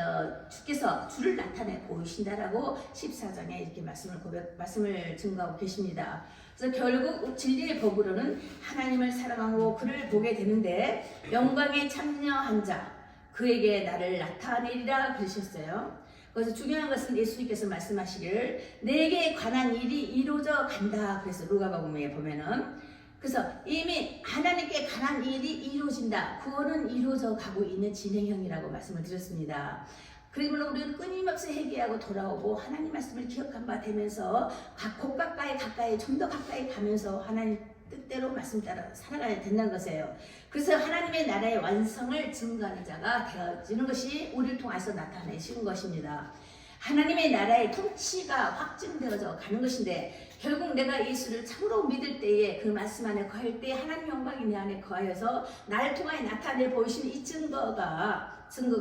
S1: 주께서 주를 나타내 보이신다라고 14장에 이렇게 말씀을 증거하고 계십니다. 그래서 결국 진리의 법으로는 하나님을 사랑하고 그를 보게 되는데 영광에 참여한 자 그에게 나를 나타내리라 그러셨어요. 그래서 중요한 것은 예수님께서 말씀하시기를 내게 관한 일이 이루어져 간다. 그래서 루가복음에 보면은 그래서 이미 하나님께 관한 일이 이루어진다. 구원은 이루어져 가고 있는 진행형이라고 말씀을 드렸습니다. 그러면 우리는 끊임없이 회개하고 돌아오고 하나님 말씀을 기억한 바 되면서 곧 가까이 좀 더 가까이 가면서 하나님 뜻대로 말씀 따라 살아가야 된다는 것이에요. 그래서 하나님의 나라의 완성을 증거하는 자가 되어지는 것이 우리를 통해서 나타내시는 것입니다. 하나님의 나라의 통치가 확증되어져 가는 것인데 결국 내가 예수를 참으로 믿을 때에 그 말씀 안에 거할 때 하나님 영광이 내 안에 거하여서 나를 통하여 나타내 보이시는 이 증거가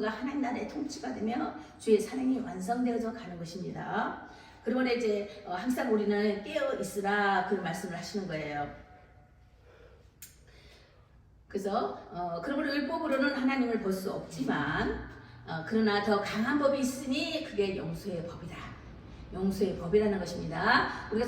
S1: 하나님 나라의 통치가 되며 주의 사랑이 완성되어져 가는 것입니다. 그러면 이제 항상 우리는 깨어 있으라 그 말씀을 하시는 거예요. 그래서 그러므로 율법으로는 하나님을 볼 수 없지만 그러나 더 강한 법이 있으니 그게 용서의 법이다. 용서의 법이라는 것입니다. 우리가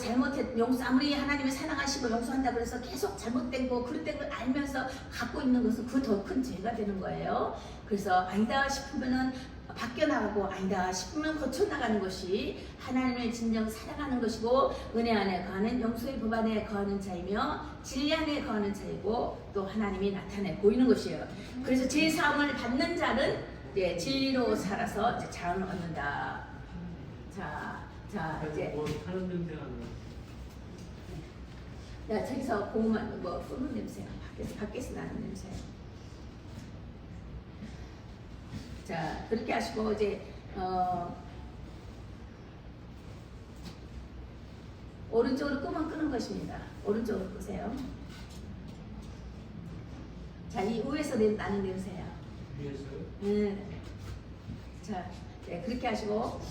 S1: 아무리 하나님을 사랑하시고 용서한다고 해서 계속 잘못된 거, 그릇된 걸 알면서 갖고 있는 것은 그 더 큰 죄가 되는 거예요. 그래서 아니다 싶으면은 바뀌어나가고 아니다 싶으면 고쳐나가는 것이 하나님을 진정 사랑하는 것이고 은혜 안에 거하는 용서의 법 안에 거하는 자이며 진리 안에 거하는 자이고 또 하나님이 나타내 보이는 것이에요. 그래서 제사함을 받는 자는 진리로 살아서 이제 자원을 얻는다. 자 이제 저기서 고구마 푸는 냄새가 밖에서 나는 냄새. 자 그렇게 하시고 이제 오른쪽으로 끄는 것입니다. 오른쪽으로 끄세요. 자 이 위에서 나는 냄새야. 위에서요? 자 그렇게 하시고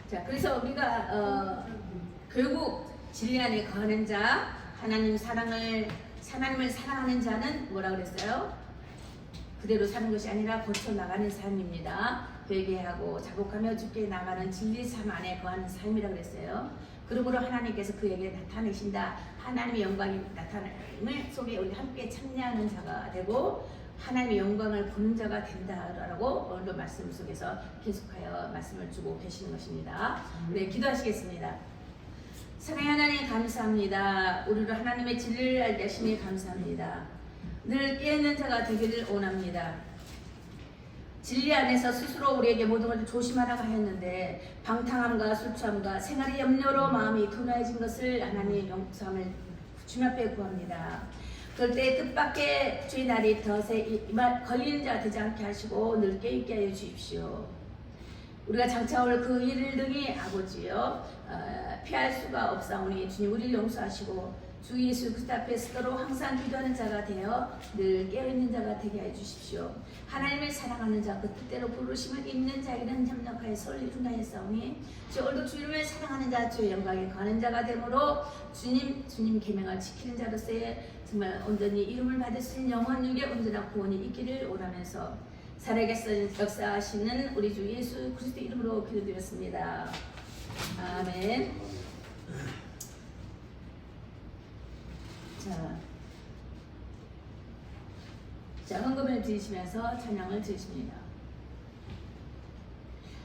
S1: 자 그래서 우리가 결국 진리 안에 거하는 자 하나님을 사랑하는 자는 뭐라 그랬어요? 그대로 사는 것이 아니라 고쳐 나가는 삶입니다. 회개하고 자복하며 주께 나가는 진리 삶 안에 거하는 삶이라 그랬어요. 그러므로 하나님께서 그에게 나타내신다. 하나님의 영광이 나타남을 속에 우리 함께 참여하는 자가 되고 하나님의 영광을 보는 자가 된다라고 오늘도 말씀 속에서 계속하여 말씀을 주고 계시는 것입니다. 네, 기도하시겠습니다. 사랑의 하나님 감사합니다. 우리로 하나님의 진리를 알게 하시니 감사합니다. 늘 깨어있는 자가 되기를 원합니다. 진리 안에서 스스로 우리에게 모든 것을 조심하라고 하였는데 방탕함과 술 취함과 생활의 염려로 마음이 둔해진 것을 하나님의 용서함을 주님 앞에 구합니다. 그럴 때 뜻밖의 주의 날이 덫에 걸리는 자가 되지 않게 하시고 늘 깨있게 하여 주십시오. 우리가 장차 올 그 일을 능히 아버지여 피할 수가 없사오니 주님 우리를 용서하시고 주 예수 그리스도 앞에 서로 항상 기도하는 자가 되어 늘 깨어있는 자가 되게 해주십시오. 하나님을 사랑하는 자 그 뜻대로 부르심을 입는 자에게는 협력하여 설리 준다했사오니 주 오늘도 주님을 사랑하는 자 주의 영광에 거하는 자가 되므로 주님 계명을 지키는 자로서의 정말 온전히 이름을 받을 수 있는 영원 육의 온전한 구원이 있기를 원하면서 살아계신 역사하시는 우리 주 예수 그리스도 이름으로 기도드렸습니다. 아멘. 자, 헌금을 드리시면서 찬양을 드리십니다.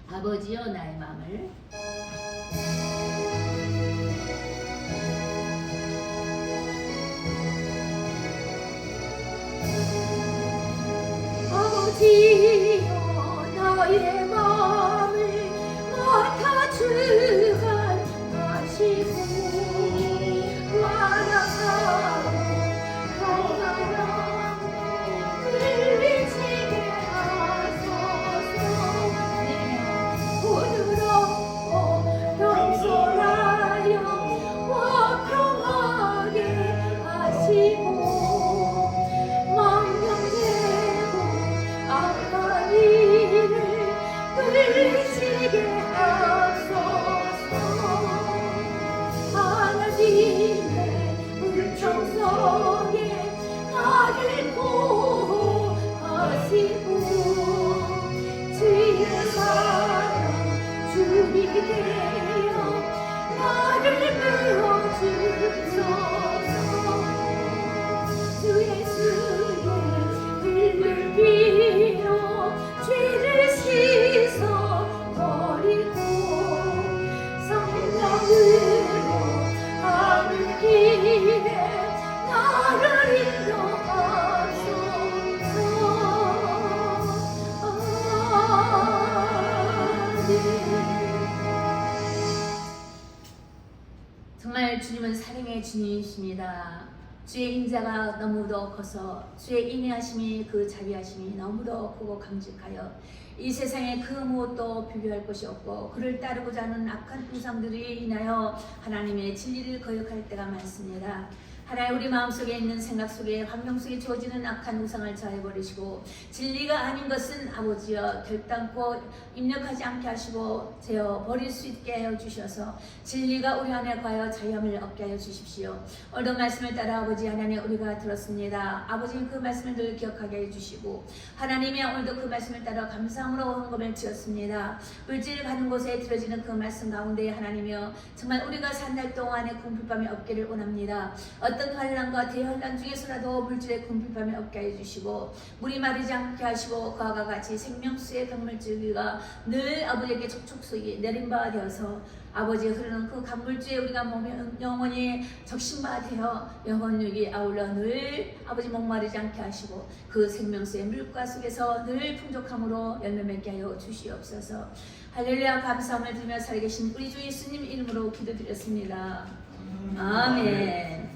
S1: 아버지여 나의 마음을 아버지여 나의 마음을 맡아 주관하시고 되어 나를 메워주소서. 주 예수의 불을 피로 죄를 씻어 버리고 성령으로 하는 길에 나를 인도하소서. 정말 주님은 사랑의 주님이십니다. 주의 인자가 너무도 커서 주의 인내하심이 그 자비하심이 너무도 크고 강직하여 이 세상에 그 무엇도 비교할 것이 없고 그를 따르고자 하는 악한 우상들이 인하여 하나님의 진리를 거역할 때가 많습니다. 하나님, 우리 마음속에 있는 생각 속에 환경 속에 주어지는 악한 우상을 자해버리시고 진리가 아닌 것은 아버지여 결단코 입력하지 않게 하시고 제어 버릴 수 있게 하여 주셔서 진리가 우리 안에 과여 자유함을 얻게 하여 주십시오. 오늘도 말씀을 따라 아버지 하나님 우리가 들었습니다. 아버지 그 말씀을 늘 기억하게 해주시고 하나님이 오늘도 그 말씀을 따라 감사함으로 헌금을 지었습니다. 물질 가는 곳에 들어지는 그 말씀 가운데 하나님이여 정말 우리가 산 날 동안에 궁핍함이 없기를 원합니다. 어떤 환난과 대환난 중에서라도 물질의 궁핍함이 없게 해주시고 물이 마르지 않게 하시고 그와 같이 생명수의 강물줄기가 늘 아버지에게 촉촉히 내린 바가 되어서 아버지 흐르는 그 강물주에 우리가 몸이 영원히 적신바 되어 영원육이 아울러 늘 아버지 목마르지 않게 하시고 그 생명수의 물가 속에서 늘 풍족함으로 열매 맺게 하여 주시옵소서. 할렐루야. 감사함을 드리며 살아계신 우리 주 예수님 이름으로 기도드렸습니다. 아멘.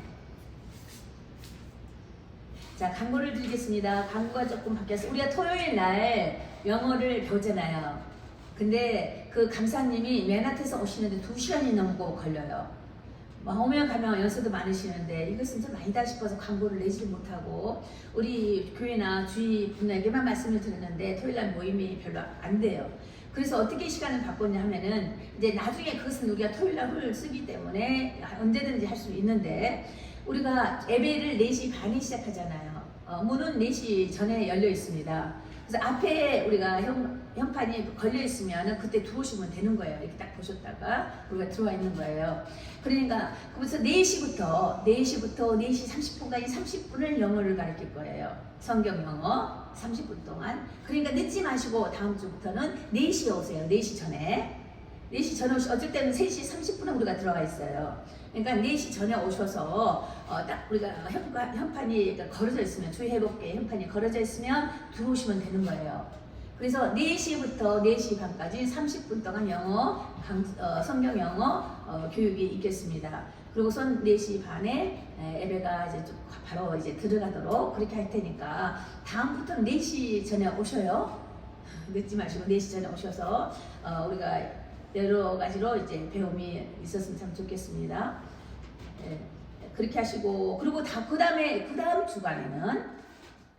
S1: 자, 광고를 드리겠습니다. 광고가 조금 바뀌었어요. 우리가 토요일 날 영어를 배우잖아요. 근데 그 강사님이 맨하탄에서 오시는데 2시간이 넘고 걸려요. 오면 가면 연수도 많으시는데 이것은 좀 아니다 싶어서 광고를 내지 못하고 우리 교회나 주위 분에게만 말씀을 드렸는데 토요일날 모임이 별로 안 돼요. 그래서 어떻게 시간을 바꿨냐 하면은 이제 나중에 그것은 우리가 토요일날 쓰기 때문에 언제든지 할 수 있는데 우리가 예배를 4시 반에 시작하잖아요. 문은 4시 전에 열려 있습니다. 그래서 앞에 우리가 현판이 걸려 있으면 그때 들어오시면 되는 거예요. 이렇게 딱 보셨다가 우리가 들어와 있는 거예요. 그러니까 그래서 4시부터 4시 30분까지 30분을 영어를 가르칠 거예요. 성경 영어 30분 동안. 그러니까 늦지 마시고 다음 주부터는 4시에 오세요. 4시 전에. 4시 전에 어쩔 때는 3시 30분에 우리가 들어가 있어요. 그러니까 4시 전에 오셔서 딱 우리가 현판이 걸어져 있으면 주의해볼게 현판이 걸어져 있으면 들어오시면 되는 거예요. 그래서 4시부터 4시 반까지 30분 동안 성경 영어 교육이 있겠습니다. 그리고선 4시 반에 예배가 이제 바로 이제 들어가도록 그렇게 할 테니까 다음부터는 4시 전에 오셔요. 늦지 마시고 4시 전에 오셔서 우리가 여러 가지로 이제 배움이 있었으면 참 좋겠습니다. 예, 그렇게 하시고 그리고 그 다음 주간에는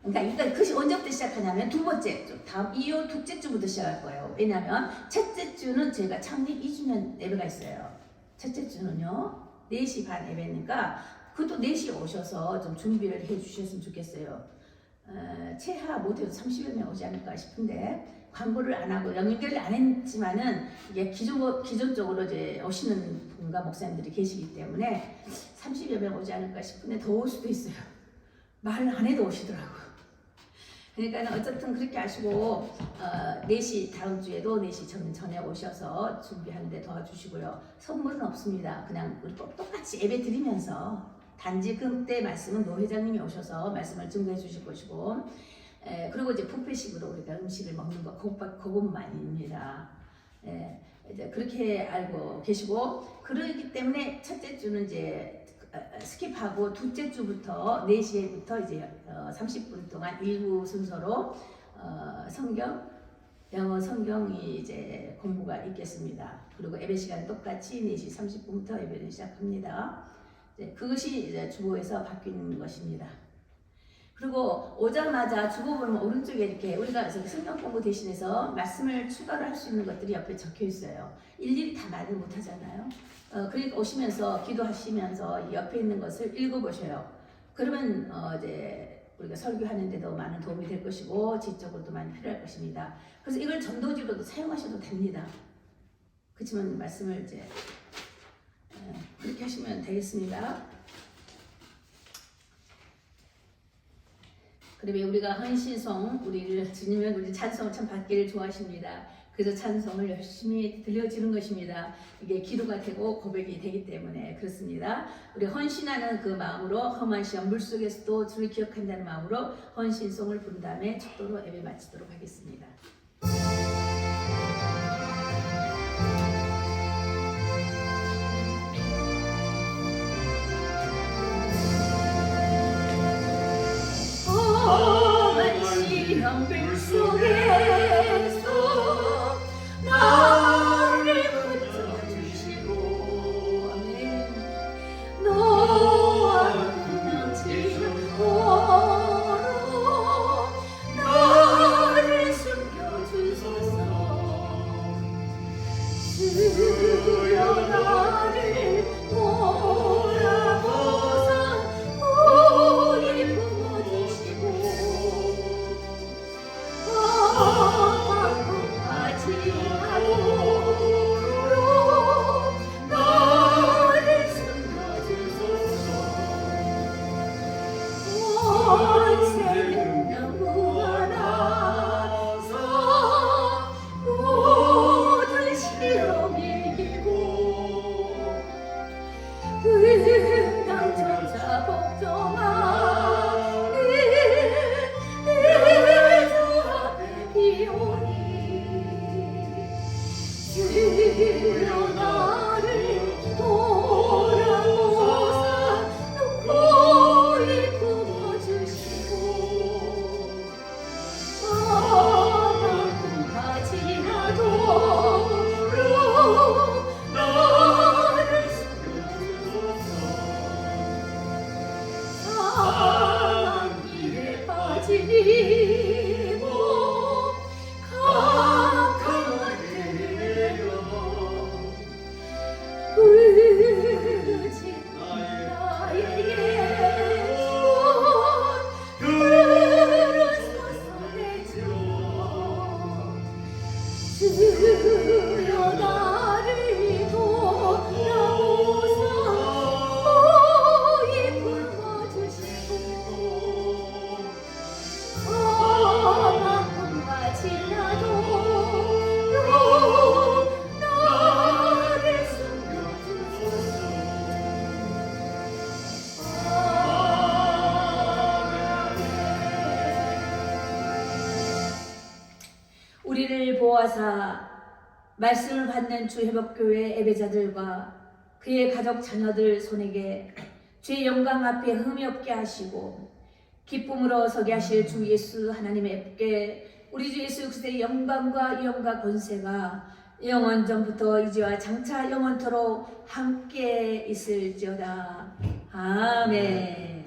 S1: 그러니까 그것이 언제부터 시작하냐면 두 번째 주, 다음 이후 둘째 주부터 시작할 거예요. 왜냐하면 첫째 주는 제가 창립 2주년 예배가 있어요. 첫째 주는요 4시 반 예배니까 그것도 4시에 오셔서 좀 준비를 해 주셨으면 좋겠어요. 최하 못해도 30여 명 오지 않을까 싶은데 광고를 안 하고 연결을 안 했지만은 이게 기존적으로 이제 오시는 분과 목사님들이 계시기 때문에 30여 명 오지 않을까 싶은데 더 올 수도 있어요. 말을 안 해도 오시더라고요. 그러니까 어쨌든 그렇게 하시고 4시 다음 주에도 4시 전에 오셔서 준비하는데 도와주시고요. 선물은 없습니다. 그냥 우리 똑같이 예배 드리면서 단지 그때 말씀은 노 회장님이 오셔서 말씀을 증거해 주실 것이고 그리고 이제 뷔페식으로 우리가 음식을 먹는 거 그것만입니다. 이제 그렇게 알고 계시고 그러기 때문에 첫째 주는 이제 스킵하고 둘째 주부터 4시부터 이제 30분 동안 일부 순서로 영어 성경이 이제 공부가 있겠습니다. 그리고 예배 시간 똑같이 4시 30분부터 예배를 시작합니다. 그것이 이제 주보에서 바뀌는 것입니다. 그리고 오자마자 주보 보면 오른쪽에 이렇게 우리가 성경 공부 대신해서 말씀을 추가로 할 수 있는 것들이 옆에 적혀 있어요. 일일이 다 말을 못 하잖아요. 그러니까 오시면서 기도하시면서 옆에 있는 것을 읽어보셔요. 그러면 이제 우리가 설교하는데도 많은 도움이 될 것이고 지적으로도 많이 필요할 것입니다. 그래서 이걸 전도지로도 사용하셔도 됩니다. 그렇지만 말씀을 이제 그렇게 하시면 되겠습니다. 그러면 우리가 헌신송, 우리를 주님은 우리 찬송을 참 받기를 좋아하십니다. 그래서 찬송을 열심히 들려주는 것입니다. 이게 기도가 되고 고백이 되기 때문에 그렇습니다. 우리 헌신하는 그 마음으로 험한 시험 물속에서도 주를 기억한다는 마음으로 헌신송을 부른 다음에 축도로 예배 마치도록 하겠습니다. 험한 시험 물속에서 나를 붙여주시고 아멘. 너와 지혜로 나를 숨겨주소서. 주여 나를 몰아보사 고이 품어주시고 아파하지 않도록 나를 숨겨주소서. 온 생명 무한하사 모든 시험이 이기고 응당천자 복종하는 주 앞에 비오니 주여 나를 돌아보사 고이 품어주시고 아파하지 않도록 나를 숨겨주소서. 사랑 길에 빠지니 못 강한 데로 부르짖 나의 예수 부르소서 내 주. 주여 나를 돌아보사 고이 품어주시고 아파하지 않도록 나를 숨겨주소서. 우리를 보호하사 말씀을 받는 주 회복교회 예배자들과 그의 가족 자녀들 손에게 주의 영광 앞에 흠이 없게 하시고 기쁨으로 서게 하실 주 예수 하나님께 우리 주 예수 그리스도의 영광과 위엄과 권세가 영원 전부터 이제와 장차 영원토록 함께 있을지어다. 아멘.